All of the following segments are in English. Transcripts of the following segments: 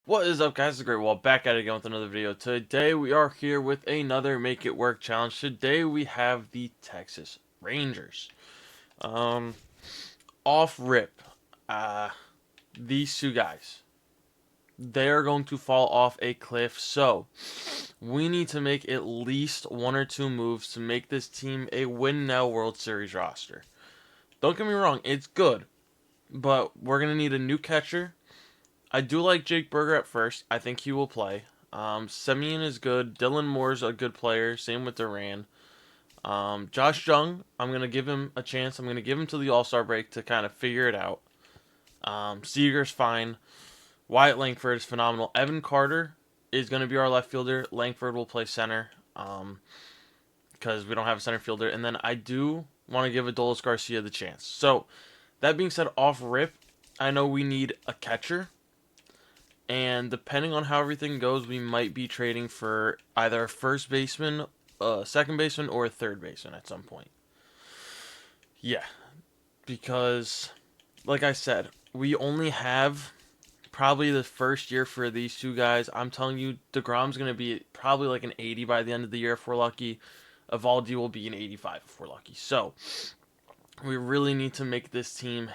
What is up, guys? TheGreatWall back at it again with another video. Today we are here with another Make It Work challenge. Today we have the Texas Rangers. Off rip, these two guys, they are going to fall off a cliff. So we need to make at least one or two moves to make this team a win now World Series roster. Don't get me wrong, it's good, but we're gonna need a new catcher. I do like Jake Berger at first. I think he will play. Semyon is good. Dylan Moore's a good player. Same with Duran. Josh Jung, I'm going to give him a chance. I'm going to give him to the All-Star break to kind of figure it out. Seager's fine. Wyatt Langford is phenomenal. Evan Carter is going to be our left fielder. Langford will play center because we don't have a center fielder. And then I do want to give Adolis Garcia the chance. So, that being said, off rip, I know we need a catcher. And depending on how everything goes, we might be trading for either a first baseman, a second baseman, or a third baseman at some point. Yeah, because, like I said, we only have probably the first year for these two guys. I'm telling you, DeGrom's going to be probably like an 80 by the end of the year if we're lucky. Evaldi will be an 85 if we're lucky. So, we really need to make this team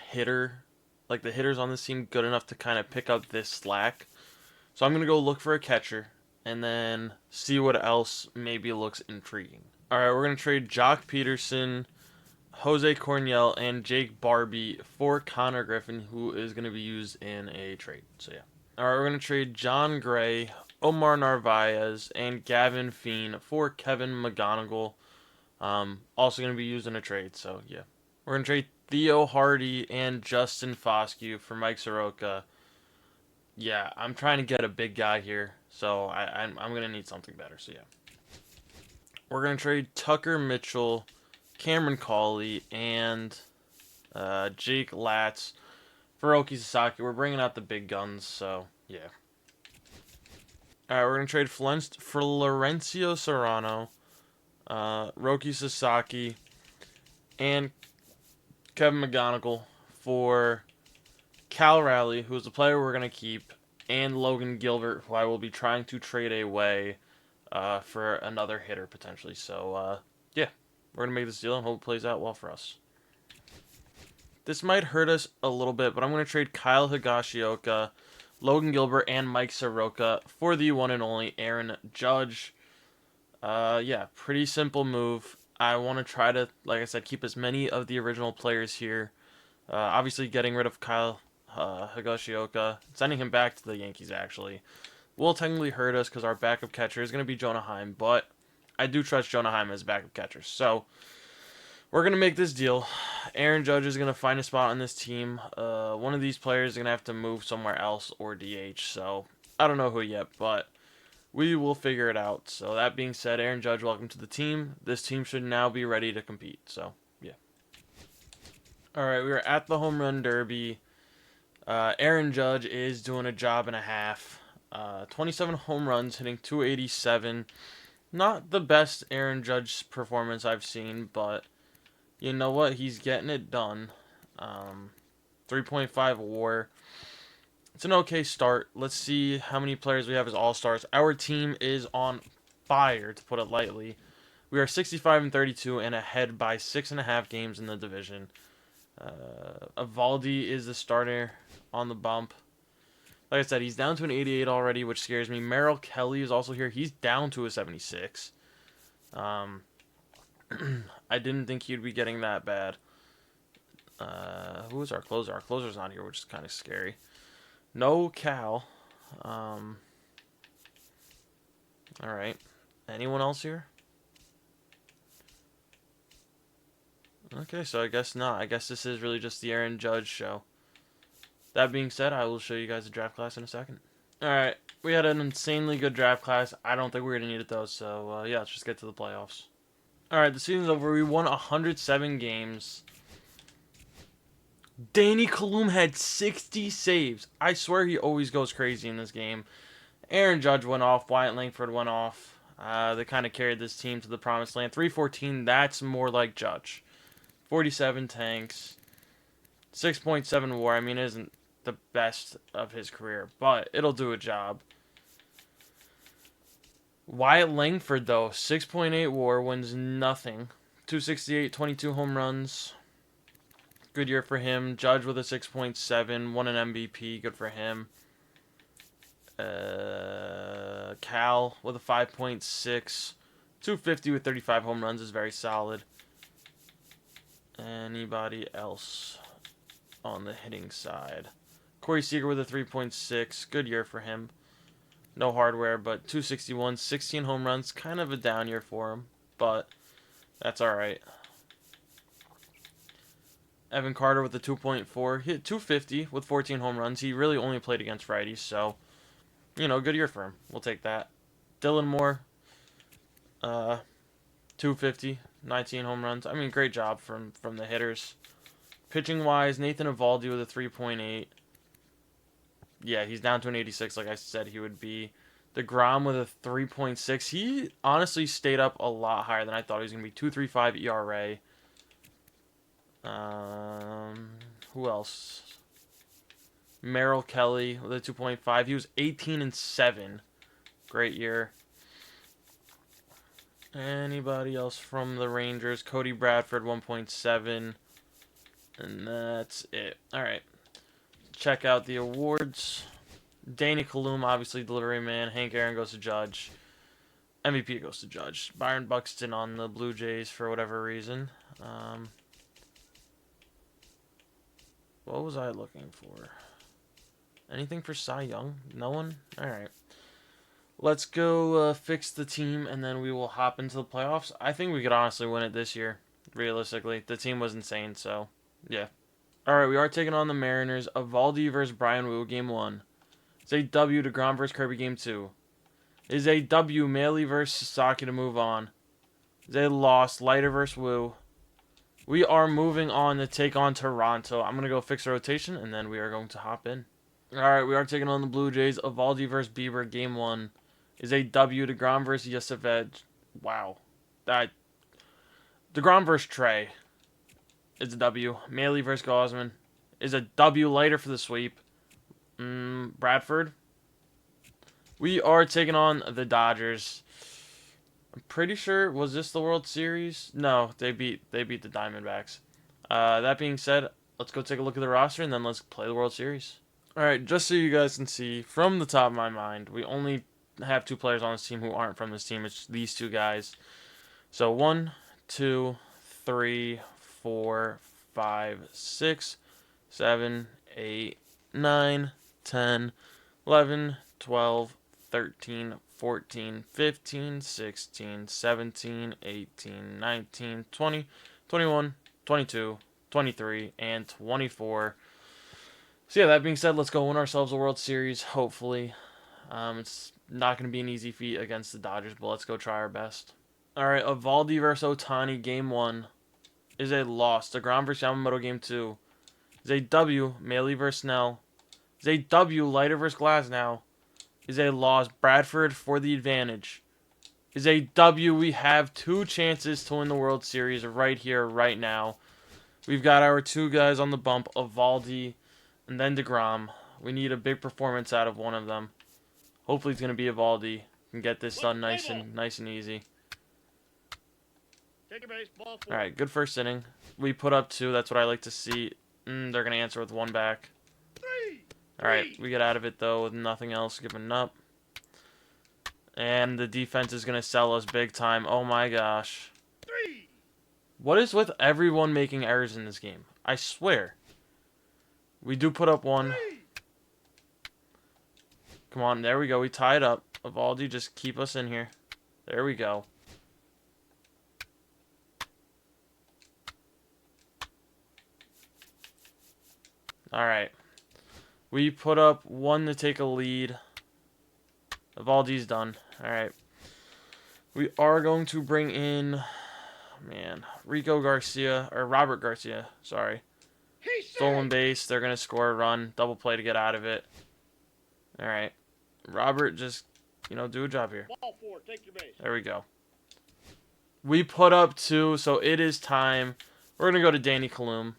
like the hitters on this team, good enough to kind of pick up this slack. So I'm going to go look for a catcher and then see what else maybe looks intriguing. Alright, we're going to trade Jock Peterson, Jose Cornell, and Jake Barbie for Connor Griffin, who is going to be used in a trade. So yeah. Alright, we're going to trade John Gray, Omar Narvaez, and Gavin Feen for Kevin McGonigal. Also going to be used in a trade, so yeah. We're going to trade Theo Hardy and Justin Foscue for Mike Soroka. Yeah, I'm trying to get a big guy here, so I'm going to need something better, so yeah. We're going to trade Tucker Mitchell, Cameron Cawley, and Jake Latz for Roki Sasaki. We're bringing out the big guns, so yeah. Alright, we're going to trade Florencio Serrano, Roki Sasaki, and Kevin McGonigal for Cal Raleigh, who's the player we're going to keep, and Logan Gilbert, who I will be trying to trade away for another hitter potentially. So, yeah, we're going to make this deal and hope it plays out well for us. This might hurt us a little bit, but I'm going to trade Kyle Higashioka, Logan Gilbert, and Mike Soroka for the one and only Aaron Judge. Yeah, pretty simple move. I want to try to, like I said, keep as many of the original players here. Obviously, getting rid of Kyle Higashioka, sending him back to the Yankees, actually, will technically hurt us because our backup catcher is going to be Jonah Heim, but I do trust Jonah Heim as backup catcher. So, we're going to make this deal. Aaron Judge is going to find a spot on this team. One of these players is going to have to move somewhere else or DH, so I don't know who yet, but we will figure it out. So that being said, Aaron Judge, welcome to the team. This team should now be ready to compete. So, yeah. Alright, we are at the Home Run Derby. Aaron Judge is doing a job and a half. 27 home runs, hitting 287. Not the best Aaron Judge performance I've seen, but you know what? He's getting it done. 3.5 WAR. It's an okay start. Let's see how many players we have as all-stars. Our team is on fire, to put it lightly. We are 65-32 and ahead by 6.5 games in the division. Evaldi is the starter on the bump. Like I said, he's down to an 88 already, which scares me. Merrill Kelly is also here. He's down to a 76. I didn't think he'd be getting that bad. Who is our closer? Our closer's not here, which is kind of scary. No Cal. Alright. Anyone else here? Okay, so I guess not. I guess this is really just the Aaron Judge show. That being said, I will show you guys the draft class in a second. Alright, we had an insanely good draft class. I don't think we're going to need it though, so yeah, let's just get to the playoffs. Alright, the season's over. We won 107 games. Danny Kalum had 60 saves. I swear he always goes crazy in this game. Aaron Judge went off. Wyatt Langford went off. They kind of carried this team to the promised land. 314, that's more like Judge. 47 tanks. 6.7 WAR. I mean, it isn't the best of his career, but it'll do a job. Wyatt Langford, though, 6.8 WAR, wins nothing. 268, 22 home runs. Good year for him. Judge with a 6.7, won an MVP. Good for him. Cal with a 5.6. 250 with 35 home runs is very solid. Anybody else on the hitting side? Corey Seager with a 3.6. Good year for him. No hardware, but 261, 16 home runs. Kind of a down year for him, but that's alright. Evan Carter with a 2.4. Hit 250 with 14 home runs. He really only played against righties, so, you know, good year for him. We'll take that. Dylan Moore, 250, 19 home runs. I mean, great job from the hitters. Pitching-wise, Nathan Eovaldi with a 3.8. Yeah, he's down to an 86 like I said he would be. DeGrom with a 3.6. He honestly stayed up a lot higher than I thought he was going to be. 2.35 ERA. Who else? Merrill Kelly with a 2.5. He was 18-7. Great year. Anybody else from the Rangers? Cody Bradford, 1.7. And that's it. Alright. Check out the awards. Danny Kalum, obviously delivery man. Hank Aaron goes to Judge. MVP goes to Judge. Byron Buxton on the Blue Jays for whatever reason. What was I looking for? Anything for Cy Young? No one? Alright. Let's go fix the team, and then we will hop into the playoffs. I think we could honestly win it this year, realistically. The team was insane, so, yeah. Alright, we are taking on the Mariners. Eovaldi versus Brian Wu, Game 1. It's a W. DeGrom versus Kirby, Game 2. Is a W. Maley versus Sasaki to move on. Is a loss. Leiter versus Wu. We are moving on to take on Toronto. I'm going to go fix the rotation, and then we are going to hop in. Alright, we are taking on the Blue Jays. Eovaldi versus Bieber, Game 1. Is a W. DeGrom versus Yosefed. Wow. DeGrom versus Trey. It's a W. Maley versus Gausman. Is a W. Leiter for the sweep. Bradford. We are taking on the Dodgers. I'm pretty sure, was this the World Series? No, they beat the Diamondbacks. That being said, let's go take a look at the roster and then let's play the World Series. Alright, just so you guys can see, from the top of my mind, we only have 2 players on this team who aren't from this team. It's these 2 guys. So 1, 2, 3, 4, 5, 6, 7, 8, 9, 10, 11, 12, 13, 14, 15, 16, 17, 18, 19, 20, 21, 22, 23, and 24. So yeah, that being said, let's go win ourselves a World Series, hopefully. It's not going to be an easy feat against the Dodgers, but let's go try our best. Alright, Eovaldi versus Ohtani, Game 1. Is a loss. DeGrom versus Yamamoto, Game 2. Is a W. Maley versus Snell. Is a W. Leiter versus Glasnow. Is a loss. Bradford for the advantage. Is a W. We have 2 chances to win the World Series right here, right now. We've got our 2 guys on the bump, Eovaldi and then DeGrom. We need a big performance out of one of them. Hopefully it's going to be Eovaldi. Can get this done nice and easy. Alright, good first inning. We put up 2. That's what I like to see. They're going to answer with 1 back. Alright, we get out of it, though, with nothing else giving up. And the defense is going to sell us big time. Oh, my gosh. What is with everyone making errors in this game? I swear. We do put up 1. Come on, there we go. We tied up. Eovaldi, just keep us in here. There we go. Alright. We put up 1 to take a lead. Eovaldi's done. Alright. We are going to bring in, Robert Garcia, sorry. Stolen base. They're going to score a run. Double play to get out of it. Alright. Robert, just, do a job here. Ball 4, take your base. There we go. We put up 2, so it is time. We're going to go to Danny Kalum.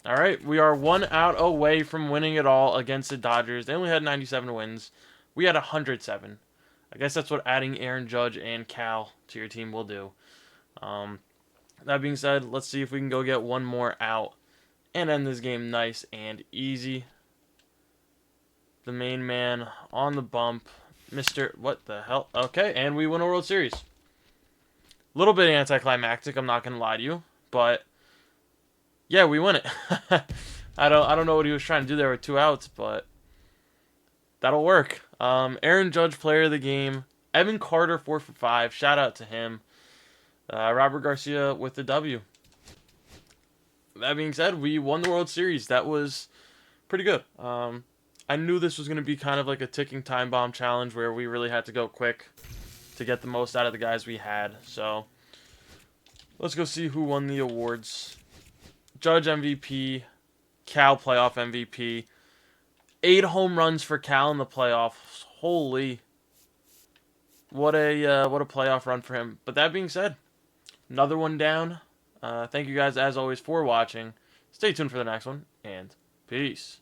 All right, we are 1 out away from winning it all against the Dodgers. They only had 97 wins. We had 107. I guess that's what adding Aaron Judge and Cal to your team will do. That being said, let's see if we can go get one more out and end this game nice and easy. The main man on the bump. Mr. What the hell? Okay, and we win a World Series. A little bit anticlimactic, I'm not going to lie to you. But, yeah, we win it. I don't know what he was trying to do there with 2 outs, but that'll work. Aaron Judge, player of the game. Evan Carter, 4 for 5. Shout out to him. Robert Garcia with the W. That being said, we won the World Series. That was pretty good. I knew this was going to be kind of like a ticking time bomb challenge where we really had to go quick to get the most out of the guys we had. So, let's go see who won the awards. Judge MVP, Cal playoff MVP. 8 home runs for Cal in the playoffs. Holy. What a playoff run for him. But that being said, another one down. Thank you guys, as always, for watching. Stay tuned for the next one, and peace.